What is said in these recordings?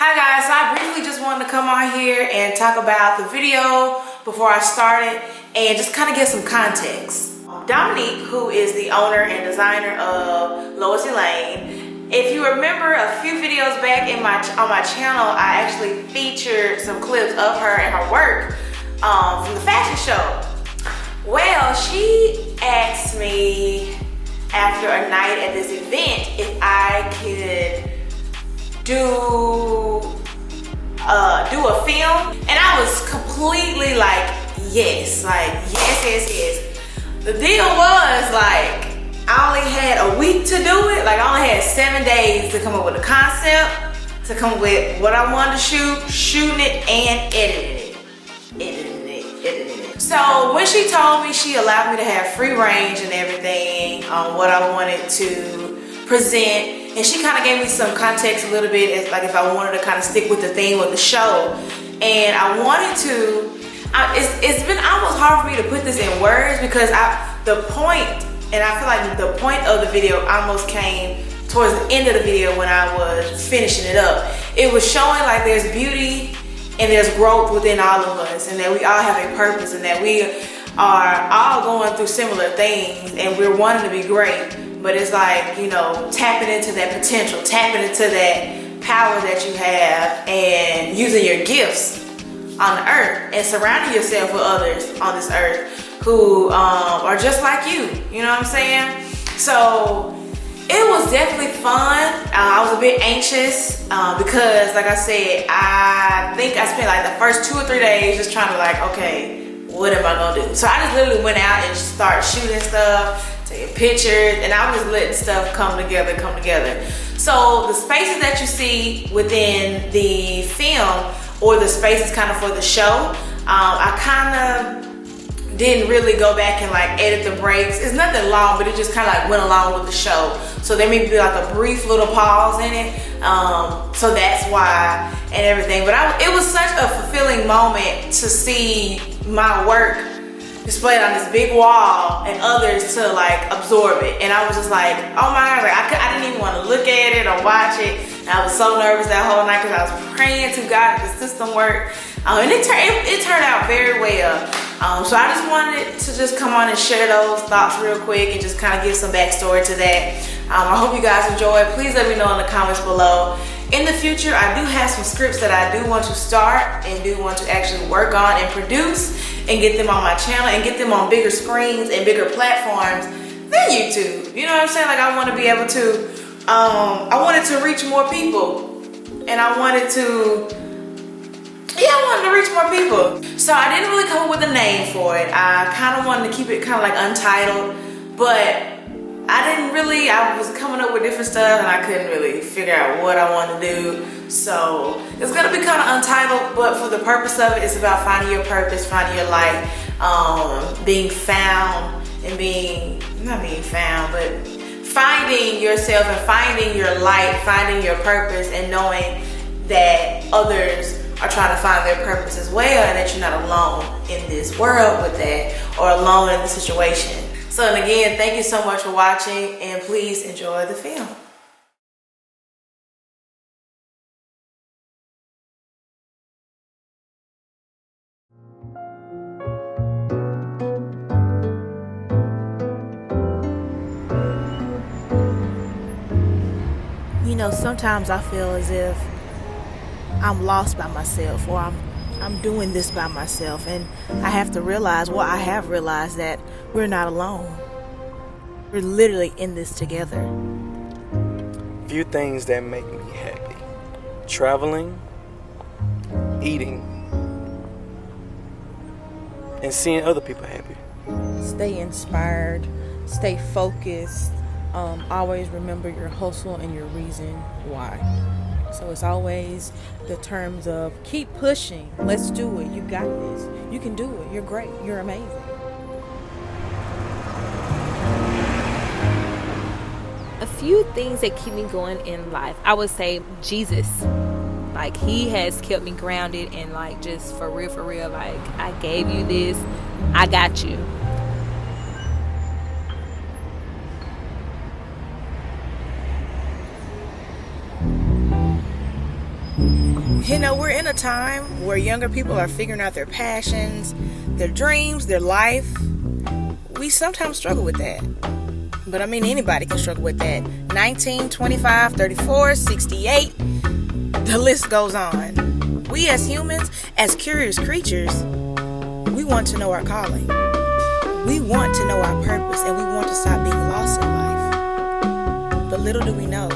Hi guys, so I briefly just wanted to come on here and talk about the video before I started and just kind of give some context. Dominique, who is the owner and designer of Louis Elaine, if you remember a few videos back on my channel, I actually featured some clips of her and her work from the fashion show. Well, she asked me after a night at this event if I could do a film, and I was completely like, yes. The deal was like, I only had a week to do it. Like, I only had 7 days to come up with a concept, to come up with what I wanted to shoot, shooting it, and editing it. So when she told me, she allowed me to have free range and everything on what I wanted to present. And she kind of gave me some context a little bit, as like if I wanted to kind of stick with the theme of the show. And I wanted to, it's been almost hard for me to put this in words because the point of the video almost came towards the end of the video when I was finishing it up. It was showing like there's beauty and there's growth within all of us, and that we all have a purpose, and that we are all going through similar things, and we're wanting to be great. But it's like, you know, tapping into that potential, tapping into that power that you have, and using your gifts on the earth, and surrounding yourself with others on this earth who are just like you. You know what I'm saying? So it was definitely fun. I was a bit anxious because, like I said, I think I spent like the first 2 or 3 days just trying to like, okay, what am I gonna do? So I just literally went out and started shooting stuff, taking pictures, and I was just letting stuff come together. So the spaces that you see within the film, or the spaces kind of for the show, I kind of didn't really go back and like edit the breaks. It's nothing long, but it just kind of like went along with the show. So there may be like a brief little pause in it. So that's why, and everything. But it was such a fulfilling moment to see my work displayed on this big wall and others to like absorb it. And I was just like, oh my God, like I didn't even want to look at it or watch it. And I was so nervous that whole night because I was praying to God that the system worked. And it turned out very well. So I just wanted to just come on and share those thoughts real quick and just kind of give some backstory to that. I hope you guys enjoyed. Please let me know in the comments below. In the future, I do have some scripts that I do want to start and do want to actually work on and produce and get them on my channel and get them on bigger screens and bigger platforms than YouTube. You know what I'm saying? Like, I want to be able to, I wanted to reach more people, and I wanted to reach more people. So I didn't really come up with a name for it. I kind of wanted to keep it kind of like untitled, but I was coming up with different stuff and I couldn't really figure out what I wanted to do. So it's gonna be kind of untitled, but for the purpose of it, it's about finding your purpose, finding your light, being found, and finding yourself and finding your light, finding your purpose, and knowing that others are trying to find their purpose as well, and that you're not alone in this world with that, or alone in the situation. So, and again, thank you so much for watching, and please enjoy the film. You know, sometimes I feel as if I'm lost by myself, or I'm doing this by myself, and I have realized that we're not alone. We're literally in this together. Few things that make me happy: traveling, eating, and seeing other people happy. Stay inspired, stay focused, always remember your hustle and your reason why. So it's always the terms of keep pushing, let's do it, you got this, you can do it, you're great, you're amazing. A few things that keep me going in life, I would say Jesus. Like, he has kept me grounded and like just for real, like, I gave you this, I got you. You know, we're in a time where younger people are figuring out their passions, their dreams, their life. We sometimes struggle with that. But I mean, anybody can struggle with that. 19, 25, 34, 68, the list goes on. We as humans, as curious creatures, we want to know our calling. We want to know our purpose, and we want to stop being lost in life. But little do we know,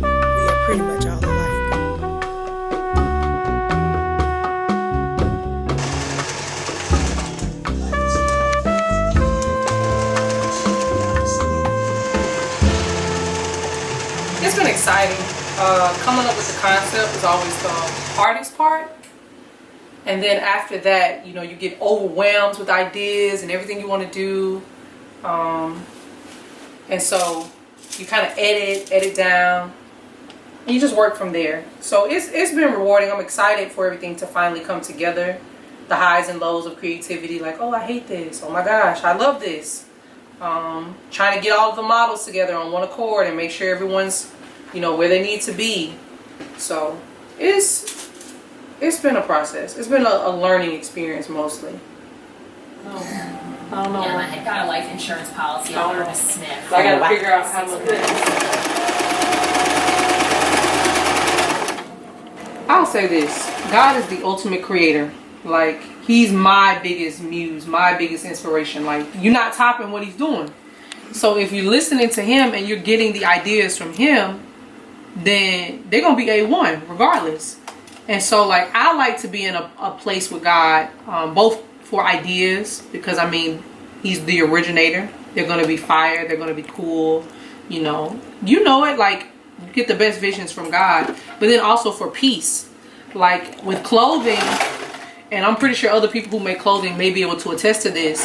we are pretty much all alike. It's been exciting. Coming up with the concept is always the hardest part. And then after that, you know, you get overwhelmed with ideas and everything you want to do. And so you kind of edit down. And you just work from there. So it's been rewarding. I'm excited for everything to finally come together. The highs and lows of creativity. Like, oh, I hate this. Oh my gosh, I love this. Trying to get all of the models together on one accord and make sure everyone's, you know, where they need to be. So it's been a process. It's been a learning experience mostly. I don't know. Yeah, I had got a life insurance policy. I learned to sniff. So I got to figure out how to do this. I'll say this: God is the ultimate creator. Like, he's my biggest muse, my biggest inspiration. Like, you're not topping what he's doing. So if you're listening to him and you're getting the ideas from him, then they're gonna be A1 regardless. And so, like, I like to be in a place with God, both for ideas, because I mean, he's the originator. They're gonna be fire. They're gonna be cool. You know it. Like, you get the best visions from God, but then also for peace. Like with clothing, and I'm pretty sure other people who make clothing may be able to attest to this.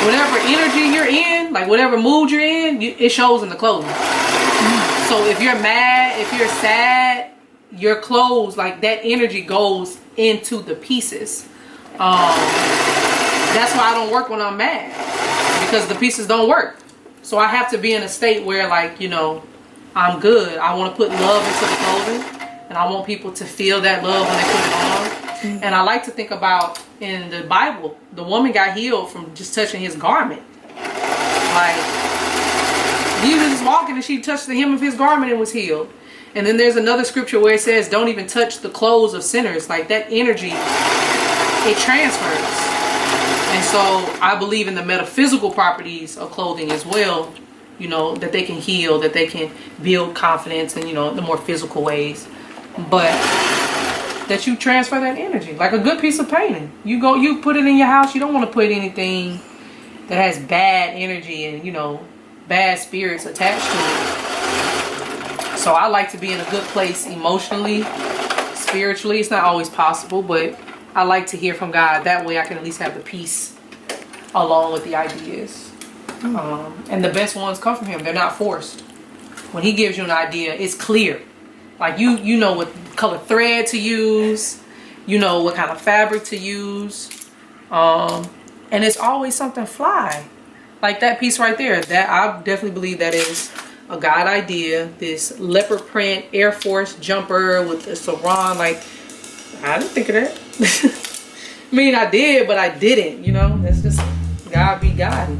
Whatever energy you're in, like whatever mood you're in, it shows in the clothing. So if you're mad, if you're sad, your clothes, like that energy goes into the pieces. That's why I don't work when I'm mad, because the pieces don't work. So I have to be in a state where, like, you know, I'm good. I want to put love into the clothing, and I want people to feel that love when they put it on. And I like to think about, in the Bible, the woman got healed from just touching his garment. Like, he was just walking and she touched the hem of his garment and was healed. And then there's another scripture where it says, don't even touch the clothes of sinners. Like, that energy, it transfers. And so I believe in the metaphysical properties of clothing as well. You know, that they can heal, that they can build confidence, and, you know, the more physical ways. But that you transfer that energy, like a good piece of painting. You put it in your house. You don't want to put anything that has bad energy and, you know, bad spirits attached to it. So I like to be in a good place emotionally, spiritually. It's not always possible, but I like to hear from God. That way I can at least have the peace along with the ideas. And the best ones come from him. They're not forced. When he gives you an idea, it's clear. Like, you know what color thread to use. You know what kind of fabric to use. And it's always something fly. Like that piece right there. That I definitely believe that is a God idea. This leopard print Air Force jumper with the sarong. Like, I didn't think of that. I mean, I did, but I didn't. You know, it's just God be God.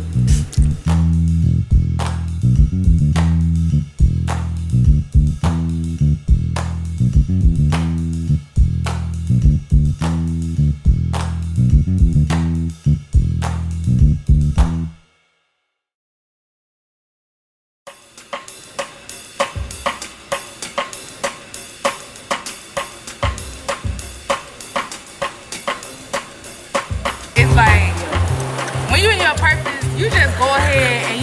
It's like, when you're in your purpose, you just go ahead and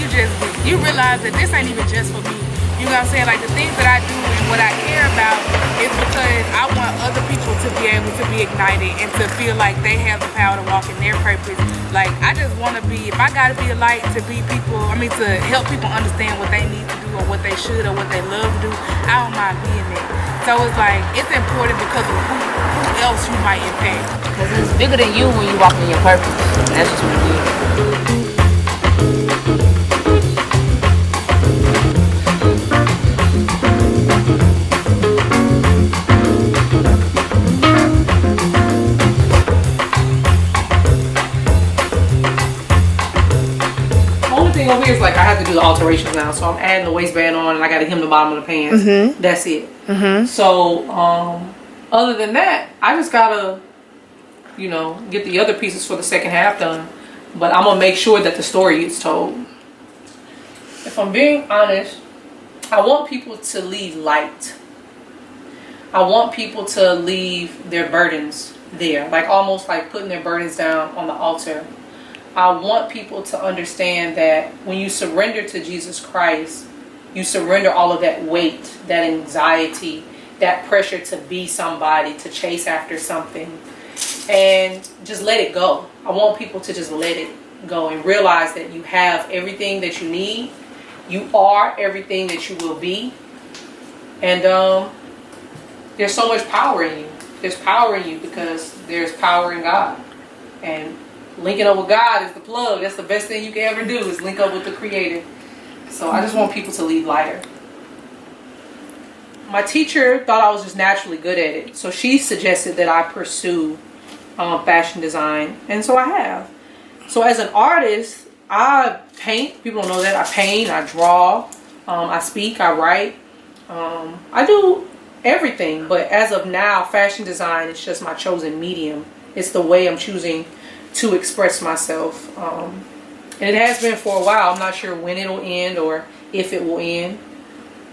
you realize that this ain't even just for me. You know what I'm saying? Like, the things that I do and what I care about is because I want other people to be able to be ignited and to feel like they have the power to walk in their purpose. Like, I just want to be, if I got to be a light to be people, to help people understand what they need to do or what they should or what they love to do, I don't mind being there. So it's like, it's important because of who else you might impact. Because it's bigger than you when you walk in your purpose. That's just what it is. thing over here is like I have to do the alterations now. So I'm adding the waistband on and I got to hem the bottom of the pants. That's it. So other than that, I just gotta, you know, get the other pieces for the second half done. But I'm gonna make sure that the story gets told. If I'm being honest, I want people to leave light. I want people to leave their burdens there, like almost like putting their burdens down on the altar. I want people to understand that when you surrender to Jesus Christ, you surrender all of that weight, that anxiety, that pressure to be somebody, to chase after something, and just let it go. I want people to just let it go and realize that you have everything that you need. You are everything that you will be. And there's so much power in you. There's power in you because there's power in God. And linking up with God is the plug. That's the best thing you can ever do, is link up with the Creator. So I just want people to leave lighter. My teacher thought I was just naturally good at it. So she suggested that I pursue fashion design. And so I have. So as an artist, I paint. People don't know that. I paint, I draw, I speak, I write. I do everything. But as of now, fashion design is just my chosen medium. It's the way I'm choosing to express myself. And it has been for a while. I'm not sure when it'll end or if it will end.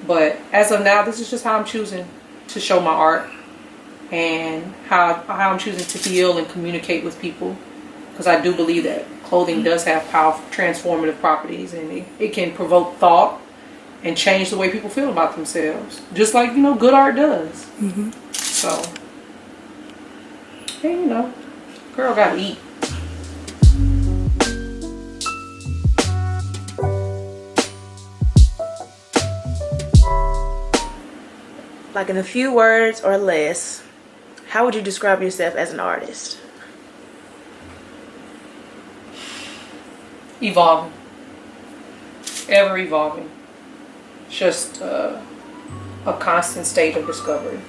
But as of now, this is just how I'm choosing to show my art and how I'm choosing to heal and communicate with people. Because I do believe that clothing does have powerful transformative properties, and it can provoke thought and change the way people feel about themselves. Just like, you know, good art does. So, hey, you know, girl gotta eat. Like in a few words or less, how would you describe yourself as an artist? Evolving. Ever evolving. Just a constant state of discovery.